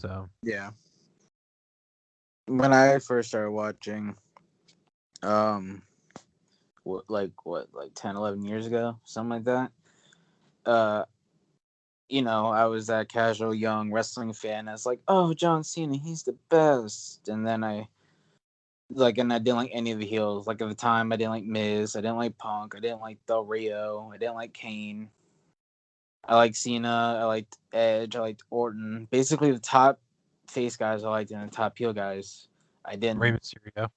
So Yeah. When I first started watching, um, like 10, 11 years ago, something like that. Uh, I was that casual young wrestling fan. I was like, oh, John Cena, he's the best. And then and I didn't like any of the heels. Like at the time, I didn't like Miz, I didn't like Punk, I didn't like Del Rio, I didn't like Kane. I liked Cena, I liked Edge, I liked Orton. Basically, the top face guys I liked, and the top heel guys I Rey didn't. Mysterio.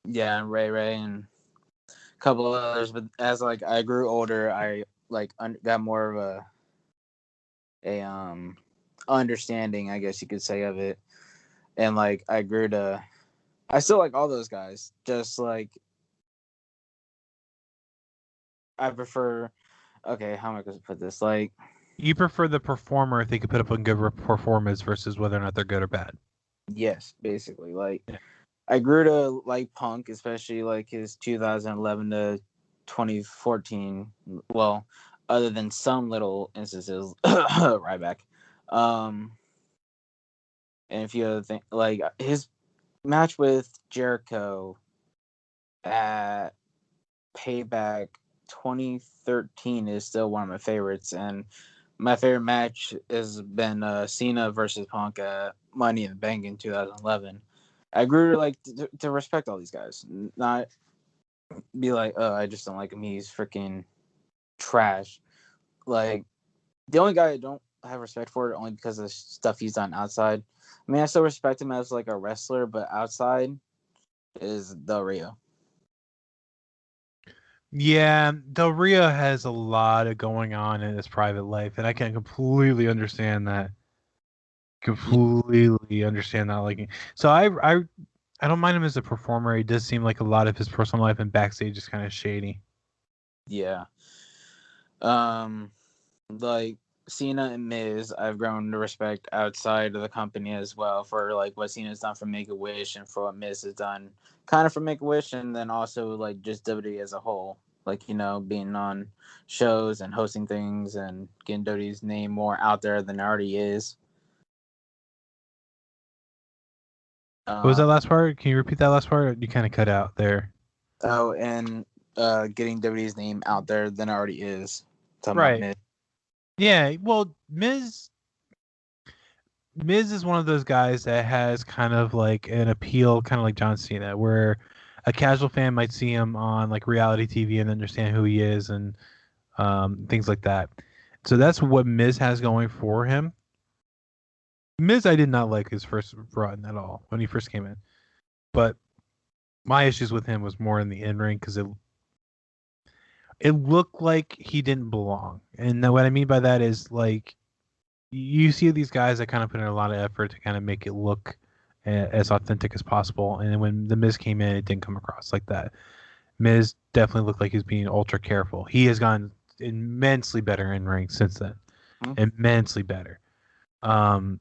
Yeah, and Ray, and a couple of others. But as I grew older, I got more of a understanding, I guess you could say, of it, and I grew to. I still like all those guys. Just I prefer. Okay, how am I going to put this? You prefer the performer if they could put up a good performance versus whether or not they're good or bad. Yes, basically. Yeah. I grew to like Punk, especially his 2011 to 2014. Well, other than some little instances, right back. And a few other things, like his match with Jericho at Payback 2013 is still one of my favorites, and my favorite match has been Cena versus Punk at Money in the Bank in 2011. I grew to respect all these guys, not be like, oh, I just don't like him. He's freaking trash. Like the only guy I don't have respect for only because of stuff he's done outside. I mean, I still respect him as a wrestler, but outside is Del Rio. Yeah, Del Rio has a lot of going on in his private life, and I can completely understand that. Completely understand that. So I don't mind him as a performer. He does seem like a lot of his personal life and backstage is kind of shady. Yeah. Um, like Cena and Miz, I've grown to respect outside of the company as well for what Cena's done for Make a Wish and for what Miz has done kind of for Make a Wish, and then also just WWE as a whole. Being on shows and hosting things and getting WWE's name more out there than it already is. What was that Um, last part? Can you repeat that last part? You kind of cut out there. oh, and getting WWE's name out there than it already is. Talking about Right. Miz. Yeah. Well, Miz is one of those guys that has kind of like an appeal, kind of like John Cena, where a casual fan might see him on like reality TV and understand who he is and things like that. So that's what Miz has going for him. Miz, I did not like his first run at all when he first came in, but my issues with him was more in the in ring because it looked like he didn't belong. And what I mean by that is like you see these guys that kind of put in a lot of effort to kind of make it look as authentic as possible. And then when the Miz came in, it didn't come across like that. Miz definitely looked like he's being ultra careful. He has gotten immensely better in ring since then, immensely better. Um,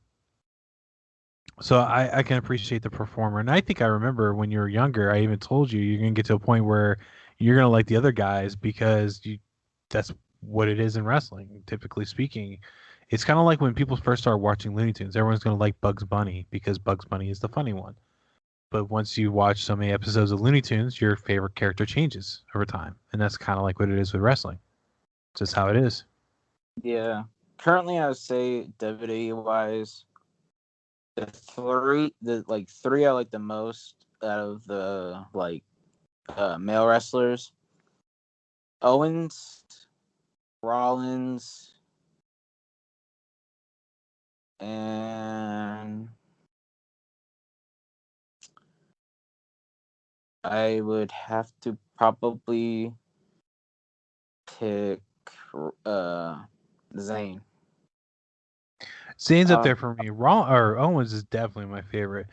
so I can appreciate the performer, and I think I remember when you were younger, I even told you you're gonna get to a point where you're gonna like the other guys because that's what it is in wrestling. Typically speaking, it's kind of like when people first start watching Looney Tunes. Everyone's gonna like Bugs Bunny because Bugs Bunny is the funny one. But once you watch so many episodes of Looney Tunes, your favorite character changes over time, and that's kind of like what it is with wrestling. It's just how it is. Yeah. Currently, I would say WWE wise, the three I like the most out of the male wrestlers: Owens, Rollins, and I would have to probably pick uh Zayn. Zayn's up Uh, there for me. Owens is definitely my favorite.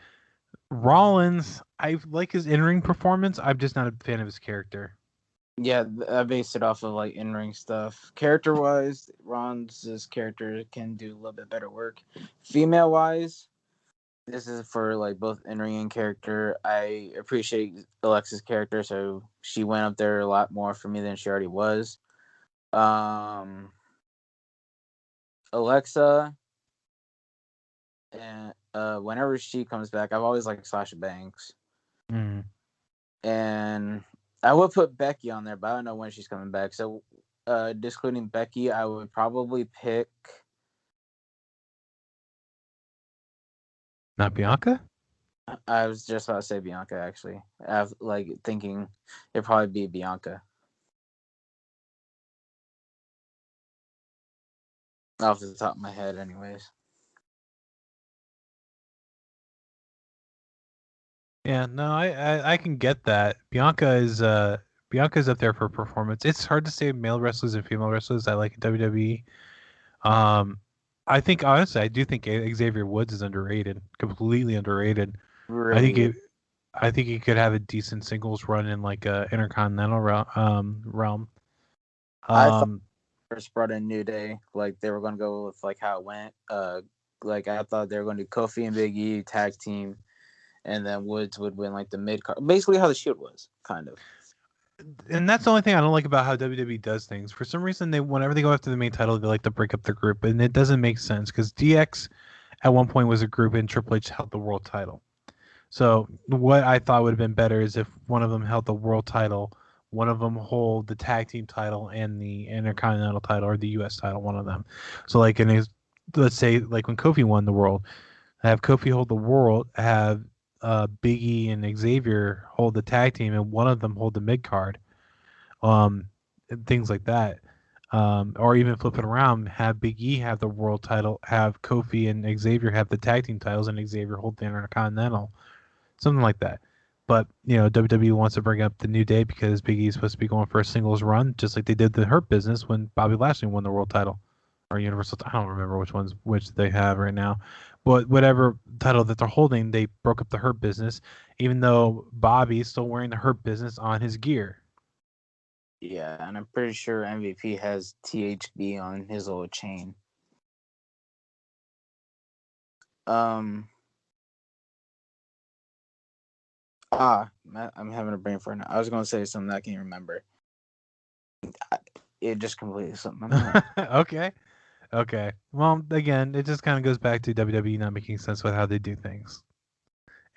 Rollins, I like his in-ring performance. I'm just not a fan of his character. yeah, I based it off of in ring stuff. Character wise, Ron's character can do a little bit better work. Female wise, this is for both in ring and character. I appreciate Alexa's character, so she went up there a lot more for me than she already was. Um, Alexa and whenever she comes back, I've always liked Sasha Banks. Mm. And I would put Becky on there, but I don't know when she's coming back. So, excluding Becky, I would probably pick. Not Bianca? I was just about to say Bianca. Actually, I've like thinking it'd probably be Bianca off the top of my head, anyways. Yeah, no, I can get that. Bianca's up there for performance. It's hard to say male wrestlers and female wrestlers I like in WWE. I think honestly, I do think Xavier Woods is underrated, completely underrated. I think Really, it, I think he could have a decent singles run in like a intercontinental realm. I thought Um, first brought in New Day, like they were gonna go with like how it went. Like I thought they were gonna do Kofi and Big E tag team, and then Woods would win like the mid card, basically how the Shield was, kind of. and that's the only thing I don't like about how WWE does things. For some reason, whenever they go after the main title, they like to break up the group, and it doesn't make sense because DX at one point was a group and Triple H held the world title. So what I thought would have been better is if one of them held the world title, one of them hold the tag team title and the intercontinental title or the U.S. title, one of them. So like let's say like when Kofi won the world, have Kofi hold the world, have Big E and Xavier hold the tag team, and one of them hold the mid card, and things like that. Or even flip it around, have Big E have the world title, have Kofi and Xavier have the tag team titles, and Xavier hold the intercontinental, something like that. But WWE wants to bring up the New Day because Big E is supposed to be going for a singles run, just like they did the Hurt Business when Bobby Lashley won the world title or Universal. I don't remember which they have right now, but whatever title that they're holding, they broke up the Hurt Business, even though Bobby's still wearing the Hurt Business on his gear. Yeah, and I'm pretty sure MVP has THB on his little chain. Um. I'm having a brain fart now. I was gonna say something I can't remember. It just completely slipped my mind. Okay. Okay. Well, again, it just kind of goes back to WWE not making sense with how they do things.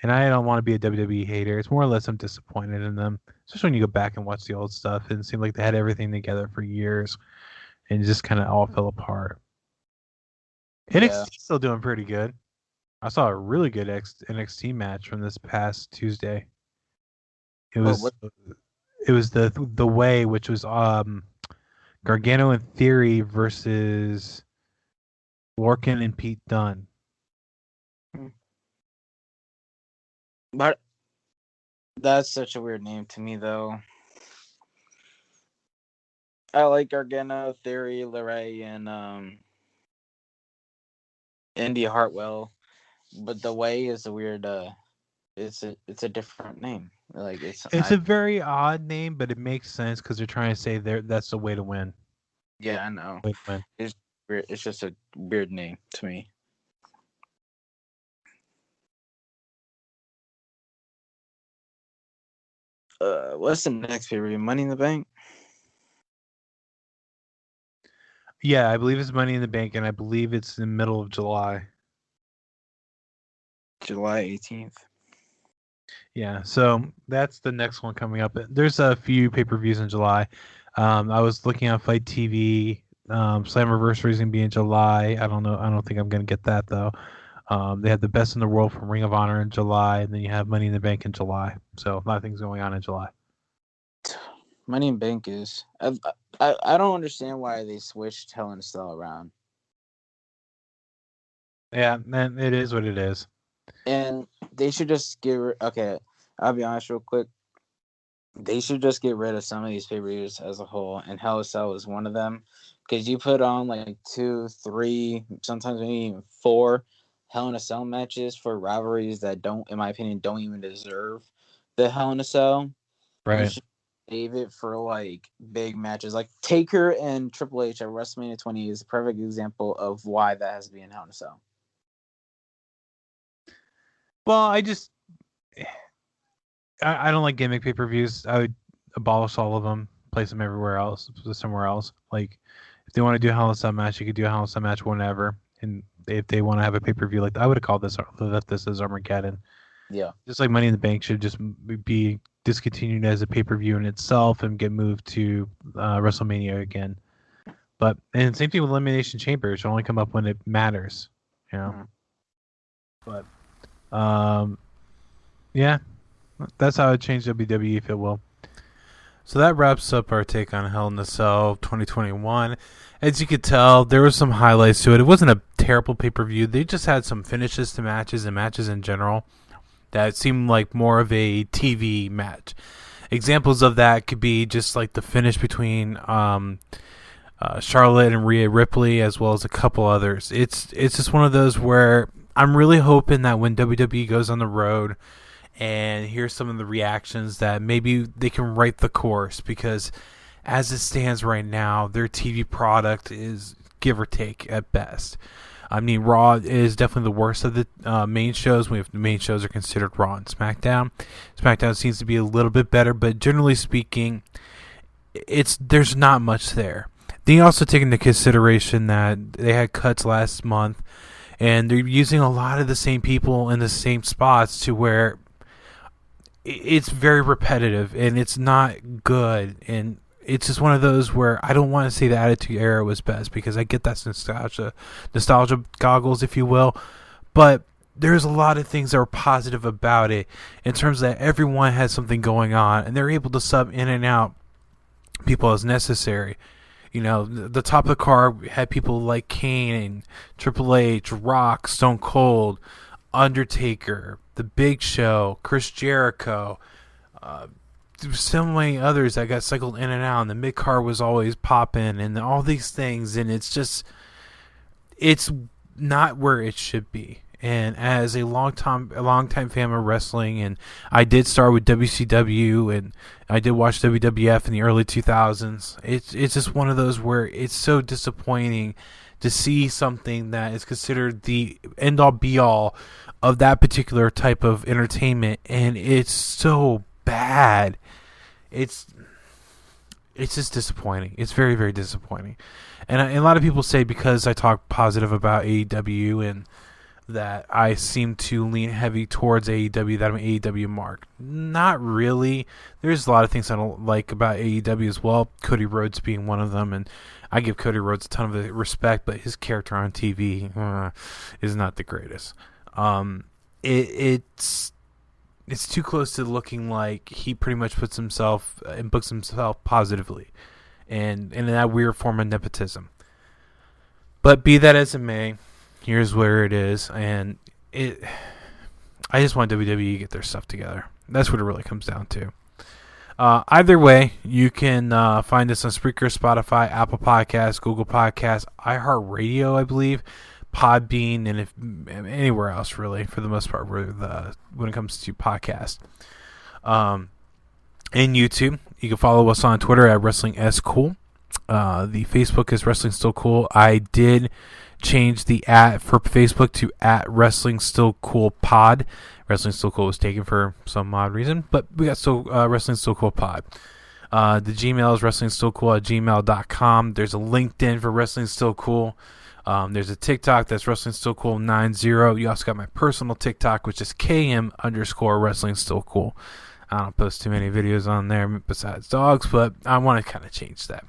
And I don't want to be a WWE hater. It's more or less I'm disappointed in them, especially when you go back and watch the old stuff. And it seemed like they had everything together for years, and it just kind of all fell apart. Yeah. NXT still doing pretty good. I saw a really good NXT match from this past Tuesday. It Oh, was what? it was the way, which was Gargano and Theory versus Lorcan and Pete Dunne. But that's such a weird name to me, though. I like Gargano, Theory, LeRae, and Indy Hartwell, but the way is a weird. It's a different name. Like It's a very odd name, but it makes sense because they're trying to say that's the way to win. Yeah, I know. Way to win. It's weird. It's just a weird name to me. What's the next pay-per-view? Money in the Bank. Yeah, I believe it's Money in the Bank, and I believe it's in the middle of July. July 18th. Yeah, so that's the next one coming up. There's a few pay-per-views in July. I was looking at Fight TV. Slammiversary is gonna be in July. I don't know. I don't think I'm gonna get that though. They have the Best in the World from Ring of Honor in July, and then you have Money in the Bank in July. So a lot of things going on in July. Money in Bank is. I don't understand why they switched Hell in a Cell around. Yeah, man, it is what it is. And they should just okay, I'll be honest real quick. They should just get rid of some of these pay-per-views as a whole, and Hell in a Cell is one of them. Because you put on like 2, 3, sometimes maybe even 4 Hell in a Cell matches for rivalries that don't, in my opinion, don't even deserve the Hell in a Cell. You Right. should save it for like big matches. Like Taker and Triple H at WrestleMania 20 is a perfect example of why that has to be in Hell in a Cell. Well, I don't like gimmick pay-per-views. I would abolish all of them, place them somewhere else. Like if they want to do a Hell in a Cell match, you could do a Hell in a Cell match whenever. And if they want to have a pay per view, like I would have called this left this as Armageddon. Yeah. Just like Money in the Bank should just be discontinued as a pay per view in itself and get moved to WrestleMania again. But and same thing with Elimination Chamber. It should only come up when it matters. You know. Mm-hmm. But yeah, that's how it changed WWE if it will. So that wraps up our take on Hell in a Cell 2021. As you could tell, there were some highlights to it. It wasn't a terrible pay-per-view. They just had some finishes to matches and matches in general that seemed like more of a TV match. Examples of that could be just like the finish between Charlotte and Rhea Ripley, as well as a couple others. It's just one of those where I'm really hoping that when WWE goes on the road and here's some of the reactions that maybe they can right the course, because as it stands right now, their TV product is give or take at best. I mean, Raw is definitely the worst of the main shows. The main shows are considered Raw and SmackDown. SmackDown seems to be a little bit better, but generally speaking, there's not much there. Then you also take into consideration that they had cuts last month, and they're using a lot of the same people in the same spots to where it's very repetitive and it's not good. And it's just one of those where I don't want to say the Attitude Era was best, because I get that's nostalgia goggles, if you will. But there's a lot of things that are positive about it in terms that everyone has something going on and they're able to sub in and out people as necessary. You know, the top of the card had people like Kane and Triple H, Rock, Stone Cold, Undertaker, The Big Show, Chris Jericho. There's so many others that got cycled in and out, and the mid card was always popping, and all these things, and it's not where it should be. And as a long time fan of wrestling, and I did start with WCW, and I did watch WWF in the early 2000s. It's just one of those where it's so disappointing to see something that is considered the end all be all of that particular type of entertainment, and it's so bad. It's just disappointing. It's very, very disappointing. And a lot of people say because I talk positive about AEW and that I seem to lean heavy towards AEW, that I'm an AEW mark. Not really. There's a lot of things I don't like about AEW as well, Cody Rhodes being one of them, and I give Cody Rhodes a ton of respect, but his character on TV is not the greatest. It's too close to looking like he pretty much puts himself and books himself positively, and in that weird form of nepotism. But be that as it may, here's where it is, and I just want WWE to get their stuff together. That's what it really comes down to. Either way, you can find us on Spreaker, Spotify, Apple Podcasts, Google Podcasts, iHeartRadio, I believe, Podbean, and if anywhere else, really, for the most part, when it comes to podcasts. And YouTube. You can follow us on Twitter at WrestlingSCool. The Facebook is Wrestling Still Cool. I did change the @ for Facebook to @WrestlingStillCoolPod. Wrestling Still Cool was taken for some odd reason, but we got still Wrestling Still Cool Pod. The Gmail is WrestlingStillCool@gmail.com. There's a LinkedIn for Wrestling Still Cool. There's a TikTok that's Wrestling Still Cool 90. You also got my personal TikTok, which is KM_Wrestling Still Cool. I don't post too many videos on there besides dogs, but I want to kind of change that.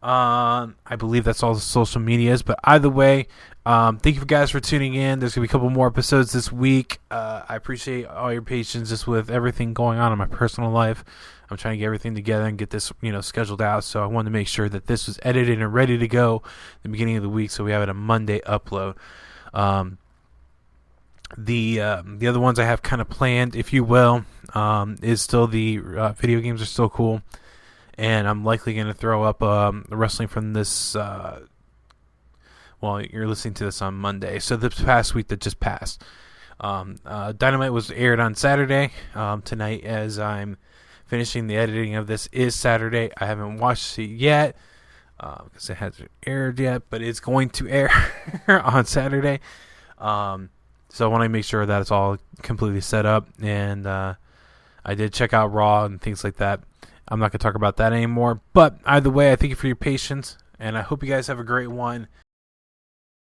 I believe that's all the social medias, but either way, thank you guys for tuning in. There's gonna be a couple more episodes this week. I appreciate all your patience just with everything going on in my personal life. I'm trying to get everything together and get this, scheduled out. So I wanted to make sure that this was edited and ready to go at the beginning of the week, so we have it a Monday upload. The other ones I have kind of planned, if you will, is still the video games are still cool. And I'm likely going to throw up wrestling from this. Well, you're listening to this on Monday, so the past week that just passed. Dynamite was aired on Saturday. Tonight, as I'm finishing the editing of this, is Saturday. I haven't watched it yet because it hasn't aired yet, but it's going to air on Saturday. So I want to make sure that it's all completely set up. And I did check out Raw and things like that. I'm not going to talk about that anymore. But either way, I thank you for your patience, and I hope you guys have a great one.